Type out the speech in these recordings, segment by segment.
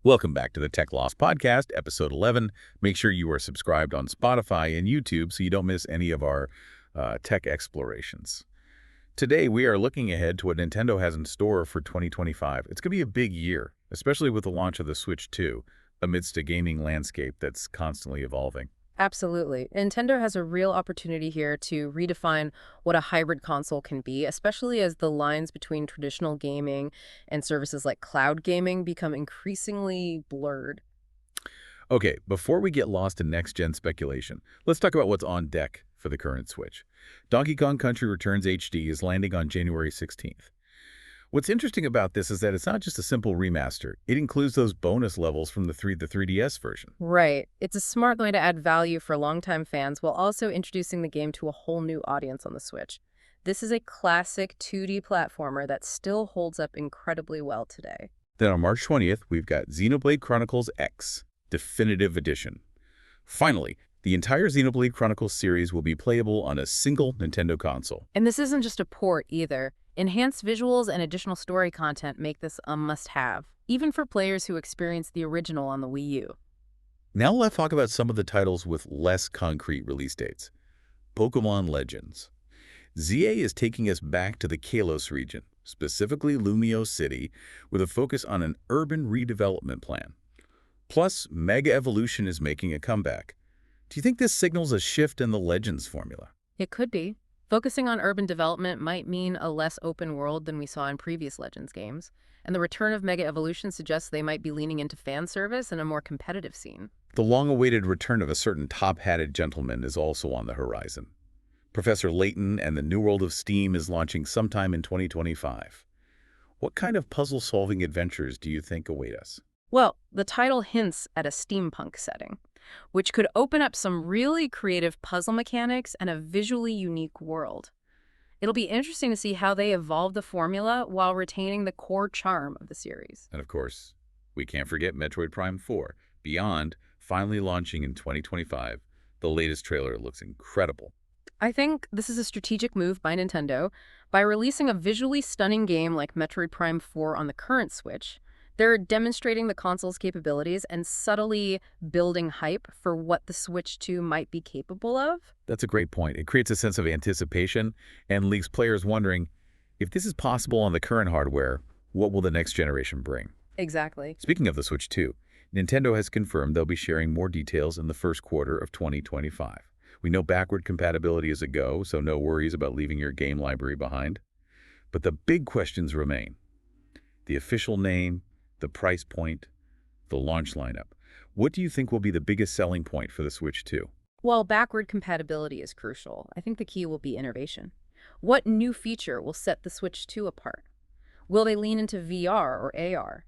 Welcome back to the TechLoft Podcast, Episode 11. Make sure you are subscribed on Spotify and YouTube so you don't miss any of our tech explorations. Today, we are looking ahead to what Nintendo has in store for 2025. It's going to be a big year, especially with the launch of the Switch 2, amidst a gaming landscape that's constantly evolving. Absolutely. Nintendo has a real opportunity here to redefine what a hybrid console can be, especially as the lines between traditional gaming and services like cloud gaming become increasingly blurred. Okay, before we get lost in next-gen speculation, let's talk about what's on deck for the current Switch. Donkey Kong Country Returns HD is landing on January 16th. What's interesting about this is that it's not just a simple remaster. It includes those bonus levels from the 3DS version. Right. It's a smart way to add value for longtime fans while also introducing the game to a whole new audience on the Switch. This is a classic 2D platformer that still holds up incredibly well today. Then on March 20th, we've got Xenoblade Chronicles X Definitive Edition. Finally, the entire Xenoblade Chronicles series will be playable on a single Nintendo console. And this isn't just a port either. Enhanced visuals and additional story content make this a must-have, even for players who experienced the original on the Wii U. Now let's talk about some of the titles with less concrete release dates. Pokémon Legends. ZA is taking us back to the Kalos region, specifically Lumio City, with a focus on an urban redevelopment plan. Plus, Mega Evolution is making a comeback. Do you think this signals a shift in the Legends formula? It could be. Focusing on urban development might mean a less open world than we saw in previous Legends games, and the return of Mega Evolution suggests they might be leaning into fan service and a more competitive scene. The long-awaited return of a certain top-hatted gentleman is also on the horizon. Professor Layton and the New World of Steam is launching sometime in 2025. What kind of puzzle-solving adventures do you think await us? Well, the title hints at a steampunk setting, which could open up some really creative puzzle mechanics and a visually unique world. It'll be interesting to see how they evolve the formula while retaining the core charm of the series. And of course, we can't forget Metroid Prime 4, Beyond, finally launching in 2025. The latest trailer looks incredible. I think this is a strategic move by Nintendo. By releasing a visually stunning game like Metroid Prime 4 on the current Switch, they're demonstrating the console's capabilities and subtly building hype for what the Switch 2 might be capable of. That's a great point. It creates a sense of anticipation and leaves players wondering, if this is possible on the current hardware, what will the next generation bring? Exactly. Speaking of the Switch 2, Nintendo has confirmed they'll be sharing more details in the first quarter of 2025. We know backward compatibility is a go, so no worries about leaving your game library behind. But the big questions remain. The official name, the price point, the launch lineup. What do you think will be the biggest selling point for the Switch 2? While backward compatibility is crucial, I think the key will be innovation. What new feature will set the Switch 2 apart? Will they lean into VR or AR?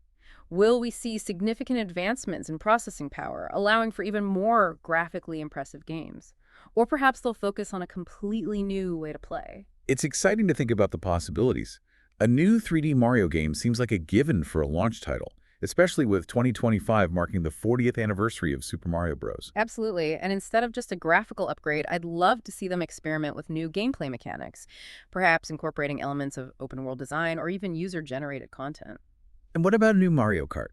Will we see significant advancements in processing power, allowing for even more graphically impressive games? Or perhaps they'll focus on a completely new way to play. It's exciting to think about the possibilities. A new 3D Mario game seems like a given for a launch title, especially with 2025 marking the 40th anniversary of Super Mario Bros. Absolutely. And instead of just a graphical upgrade, I'd love to see them experiment with new gameplay mechanics, perhaps incorporating elements of open-world design or even user-generated content. And what about a new Mario Kart?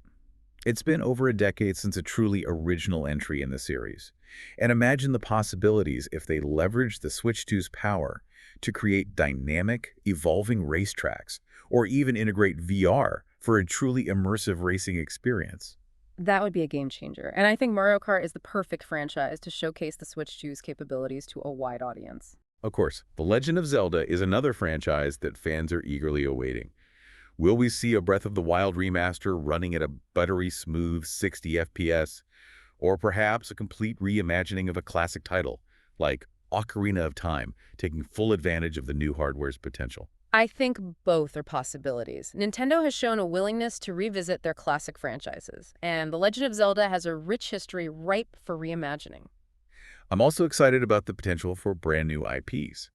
It's been over a decade since a truly original entry in the series. And imagine the possibilities if they leverage the Switch 2's power to create dynamic, evolving racetracks, or even integrate VR for a truly immersive racing experience. That would be a game changer. And I think Mario Kart is the perfect franchise to showcase the Switch 2's capabilities to a wide audience. Of course, The Legend of Zelda is another franchise that fans are eagerly awaiting. Will we see a Breath of the Wild remaster running at a buttery smooth 60 FPS? Or perhaps a complete reimagining of a classic title, like Ocarina of Time, taking full advantage of the new hardware's potential? I think both are possibilities. Nintendo has shown a willingness to revisit their classic franchises, and The Legend of Zelda has a rich history ripe for reimagining. I'm also excited about the potential for brand new IPs.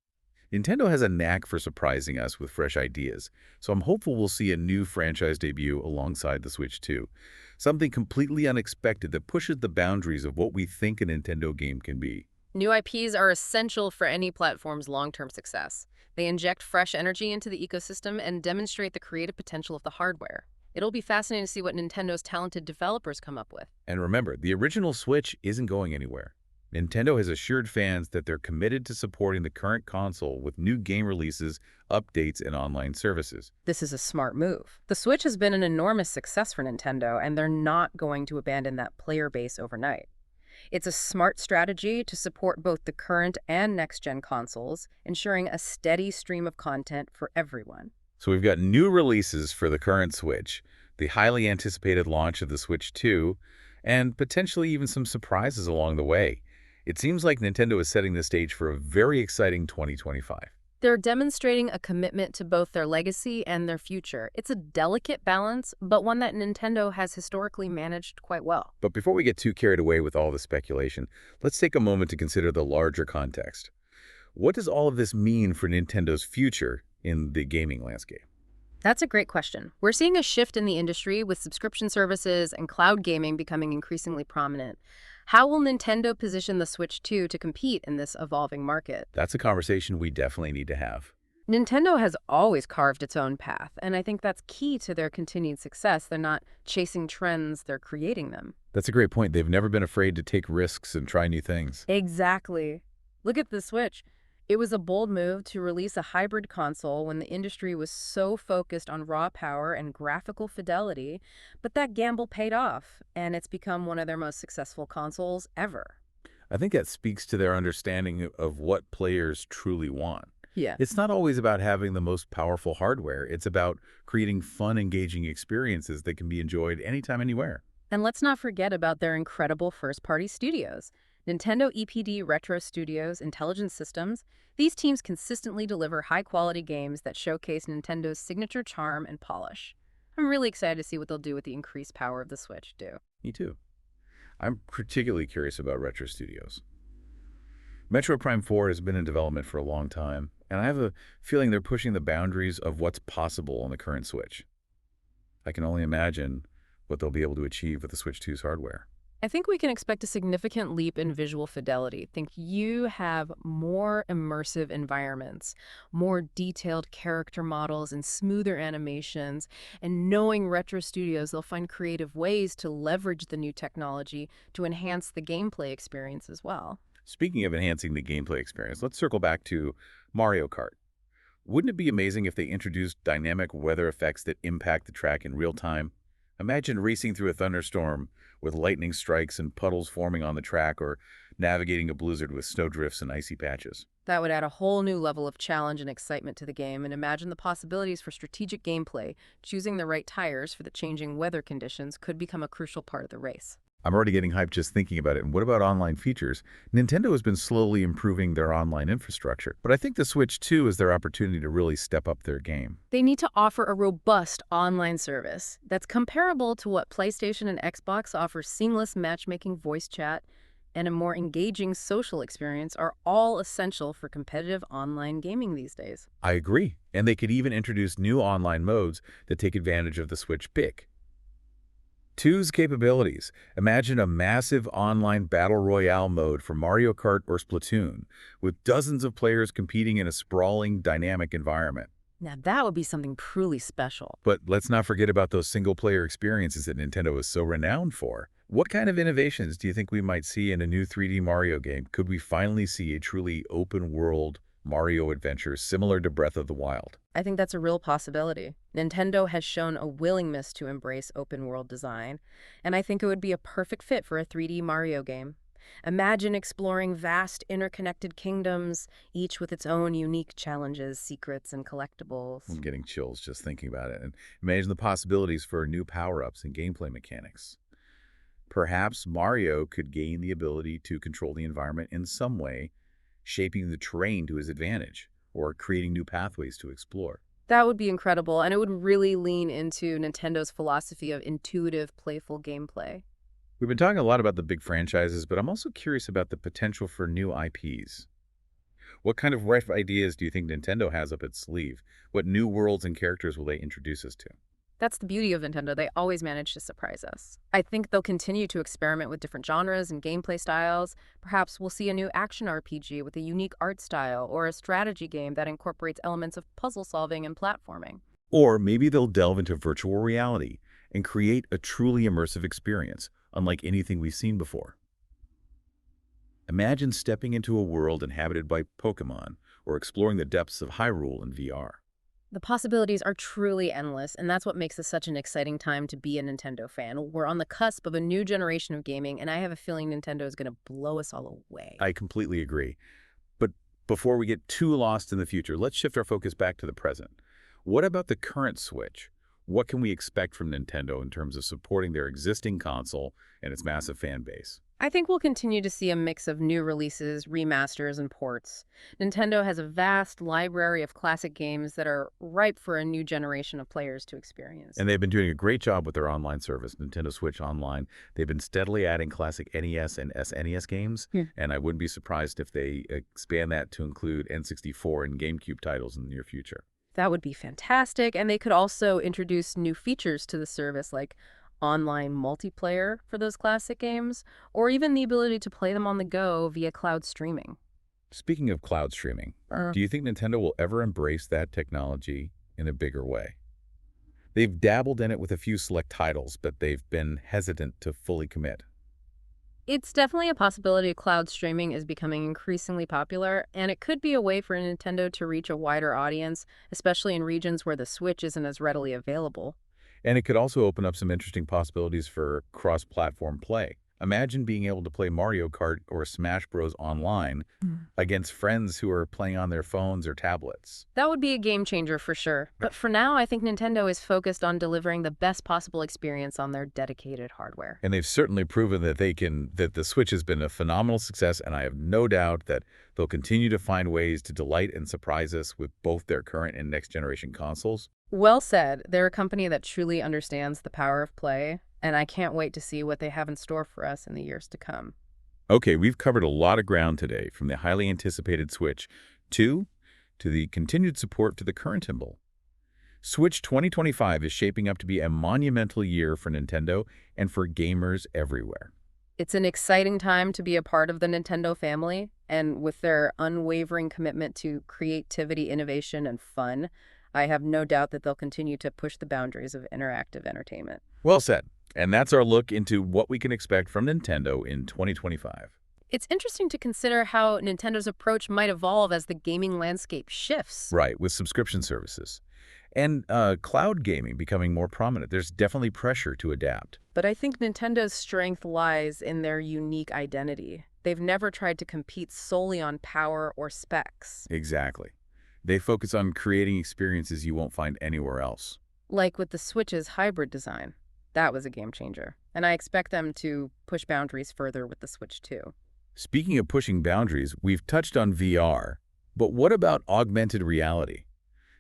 Nintendo has a knack for surprising us with fresh ideas, so I'm hopeful we'll see a new franchise debut alongside the Switch 2. Something completely unexpected that pushes the boundaries of what we think a Nintendo game can be. New IPs are essential for any platform's long-term success. They inject fresh energy into the ecosystem and demonstrate the creative potential of the hardware. It'll be fascinating to see what Nintendo's talented developers come up with. And remember, the original Switch isn't going anywhere. Nintendo has assured fans that they're committed to supporting the current console with new game releases, updates, and online services. This is a smart move. The Switch has been an enormous success for Nintendo, and they're not going to abandon that player base overnight. It's a smart strategy to support both the current and next-gen consoles, ensuring a steady stream of content for everyone. So we've got new releases for the current Switch, the highly anticipated launch of the Switch 2, and potentially even some surprises along the way. It seems like Nintendo is setting the stage for a very exciting 2025. They're demonstrating a commitment to both their legacy and their future. It's a delicate balance, but one that Nintendo has historically managed quite well. But before we get too carried away with all the speculation, let's take a moment to consider the larger context. What does all of this mean for Nintendo's future in the gaming landscape? That's a great question. We're seeing a shift in the industry with subscription services and cloud gaming becoming increasingly prominent. How will Nintendo position the Switch 2 to compete in this evolving market? That's a conversation we definitely need to have. Nintendo has always carved its own path, and I think that's key to their continued success. They're not chasing trends, they're creating them. That's a great point. They've never been afraid to take risks and try new things. Exactly. Look at the Switch. It was a bold move to release a hybrid console when the industry was so focused on raw power and graphical fidelity, but that gamble paid off, and it's become one of their most successful consoles ever. I think that speaks to their understanding of what players truly want. Yeah. It's not always about having the most powerful hardware. It's about creating fun, engaging experiences that can be enjoyed anytime, anywhere. And let's not forget about their incredible first-party studios. Nintendo EPD Retro Studios Intelligent Systems, these teams consistently deliver high-quality games that showcase Nintendo's signature charm and polish. I'm really excited to see what they'll do with the increased power of the Switch, too. Me too. I'm particularly curious about Retro Studios. Metro Prime 4 has been in development for a long time, and I have a feeling they're pushing the boundaries of what's possible on the current Switch. I can only imagine what they'll be able to achieve with the Switch 2's hardware. I think we can expect a significant leap in visual fidelity. Think you have more immersive environments, more detailed character models and smoother animations, and knowing Retro Studios, they'll find creative ways to leverage the new technology to enhance the gameplay experience as well. Speaking of enhancing the gameplay experience, let's circle back to Mario Kart. Wouldn't it be amazing if they introduced dynamic weather effects that impact the track in real time? Imagine racing through a thunderstorm with lightning strikes and puddles forming on the track, or navigating a blizzard with snowdrifts and icy patches. That would add a whole new level of challenge and excitement to the game, and imagine the possibilities for strategic gameplay. Choosing the right tires for the changing weather conditions could become a crucial part of the race. I'm already getting hyped just thinking about it. And what about online features? Nintendo has been slowly improving their online infrastructure, but I think the Switch 2 is their opportunity to really step up their game. They need to offer a robust online service that's comparable to what PlayStation and Xbox offer. Seamless matchmaking, voice chat, and a more engaging social experience are all essential for competitive online gaming these days. I agree. And they could even introduce new online modes that take advantage of the Switch pick. 2's capabilities. Imagine a massive online battle royale mode for Mario Kart or Splatoon, with dozens of players competing in a sprawling, dynamic environment. Now that would be something truly special. But let's not forget about those single-player experiences that Nintendo is so renowned for. What kind of innovations do you think we might see in a new 3D Mario game? Could we finally see a truly open-world Mario adventure similar to Breath of the Wild? I think that's a real possibility. Nintendo has shown a willingness to embrace open-world design, and I think it would be a perfect fit for a 3D Mario game. Imagine exploring vast, interconnected kingdoms, each with its own unique challenges, secrets, and collectibles. I'm getting chills just thinking about it. And imagine the possibilities for new power-ups and gameplay mechanics. Perhaps Mario could gain the ability to control the environment in some way, shaping the terrain to his advantage, or creating new pathways to explore. That would be incredible, and it would really lean into Nintendo's philosophy of intuitive, playful gameplay. We've been talking a lot about the big franchises, but I'm also curious about the potential for new IPs. What kind of ripe ideas do you think Nintendo has up its sleeve? What new worlds and characters will they introduce us to? That's the beauty of Nintendo. They always manage to surprise us. I think they'll continue to experiment with different genres and gameplay styles. Perhaps we'll see a new action RPG with a unique art style, or a strategy game that incorporates elements of puzzle solving and platforming. Or maybe they'll delve into virtual reality, and create a truly immersive experience, unlike anything we've seen before. Imagine stepping into a world inhabited by Pokemon or exploring the depths of Hyrule in VR. The possibilities are truly endless, and that's what makes this such an exciting time to be a Nintendo fan. We're on the cusp of a new generation of gaming, and I have a feeling Nintendo is going to blow us all away. I completely agree. But before we get too lost in the future, let's shift our focus back to the present. What about the current Switch? What can we expect from Nintendo in terms of supporting their existing console and its massive fan base? I think we'll continue to see a mix of new releases, remasters, and ports. Nintendo has a vast library of classic games that are ripe for a new generation of players to experience. And they've been doing a great job with their online service, Nintendo Switch Online. They've been steadily adding classic NES and SNES games, and I wouldn't be surprised if they expand that to include N64 and GameCube titles in the near future. That would be fantastic, and they could also introduce new features to the service like online multiplayer for those classic games, or even the ability to play them on the go via cloud streaming. Speaking of cloud streaming, do you think Nintendo will ever embrace that technology in a bigger way? They've dabbled in it with a few select titles, but they've been hesitant to fully commit. It's definitely a possibility cloud streaming is becoming increasingly popular, and it could be a way for Nintendo to reach a wider audience, especially in regions where the Switch isn't as readily available. And it could also open up some interesting possibilities for cross-platform play. Imagine being able to play Mario Kart or Smash Bros. Online against friends who are playing on their phones or tablets. That would be a game changer for sure. But for now, I think Nintendo is focused on delivering the best possible experience on their dedicated hardware. And they've certainly proven that that the Switch has been a phenomenal success, and I have no doubt that they'll continue to find ways to delight and surprise us with both their current and next-generation consoles. Well said. They're a company that truly understands the power of play, and I can't wait to see what they have in store for us in the years to come. Okay, we've covered a lot of ground today, from the highly anticipated Switch to the continued support to the current symbol. Switch 2025 is shaping up to be a monumental year for Nintendo and for gamers everywhere. It's an exciting time to be a part of the Nintendo family, and with their unwavering commitment to creativity, innovation, and fun, I have no doubt that they'll continue to push the boundaries of interactive entertainment. Well said. And that's our look into what we can expect from Nintendo in 2025. It's interesting to consider how Nintendo's approach might evolve as the gaming landscape shifts. Right, with subscription services. And cloud gaming becoming more prominent. There's definitely pressure to adapt. But I think Nintendo's strength lies in their unique identity. They've never tried to compete solely on power or specs. Exactly. They focus on creating experiences you won't find anywhere else. Like with the Switch's hybrid design. That was a game changer. And I expect them to push boundaries further with the Switch too. Speaking of pushing boundaries, we've touched on VR. But what about augmented reality?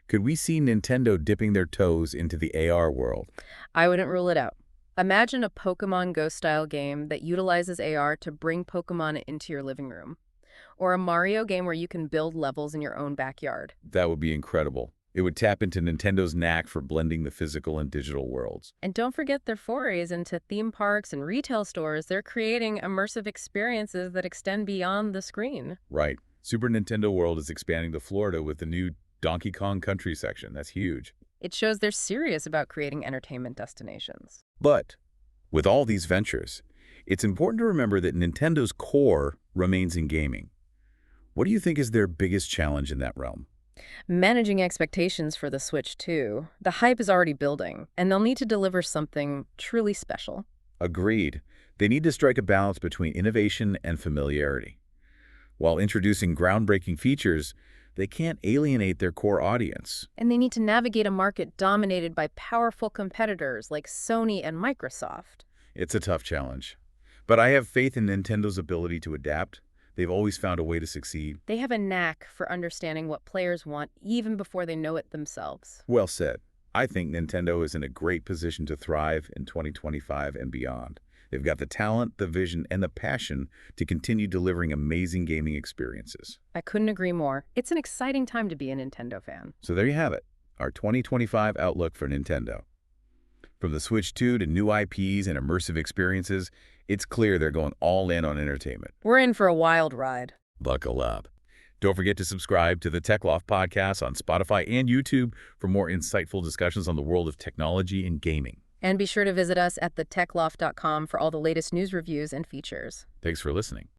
Could we see Nintendo dipping their toes into the AR world? I wouldn't rule it out. Imagine a Pokemon Go-style game that utilizes AR to bring Pokemon into your living room. Or a Mario game where you can build levels in your own backyard. That would be incredible. It would tap into Nintendo's knack for blending the physical and digital worlds. And don't forget their forays into theme parks and retail stores. They're creating immersive experiences that extend beyond the screen. Right. Super Nintendo World is expanding to Florida with the new Donkey Kong Country section. That's huge. It shows they're serious about creating entertainment destinations. But with all these ventures, it's important to remember that Nintendo's core remains in gaming. What do you think is their biggest challenge in that realm? Managing expectations for the Switch, too. The hype is already building, and they'll need to deliver something truly special. Agreed. They need to strike a balance between innovation and familiarity. While introducing groundbreaking features, they can't alienate their core audience. And they need to navigate a market dominated by powerful competitors like Sony and Microsoft. It's a tough challenge. But I have faith in Nintendo's ability to adapt. They've always found a way to succeed. They have a knack for understanding what players want even before they know it themselves. Well said. I think Nintendo is in a great position to thrive in 2025 and beyond. They've got the talent, the vision, and the passion to continue delivering amazing gaming experiences. I couldn't agree more. It's an exciting time to be a Nintendo fan. So there you have it, our 2025 outlook for Nintendo. From the Switch 2 to new IPs and immersive experiences, it's clear they're going all in on entertainment. We're in for a wild ride. Buckle up. Don't forget to subscribe to the TechLoft Podcast on Spotify and YouTube for more insightful discussions on the world of technology and gaming. And be sure to visit us at thetechloft.com for all the latest news reviews and features. Thanks for listening.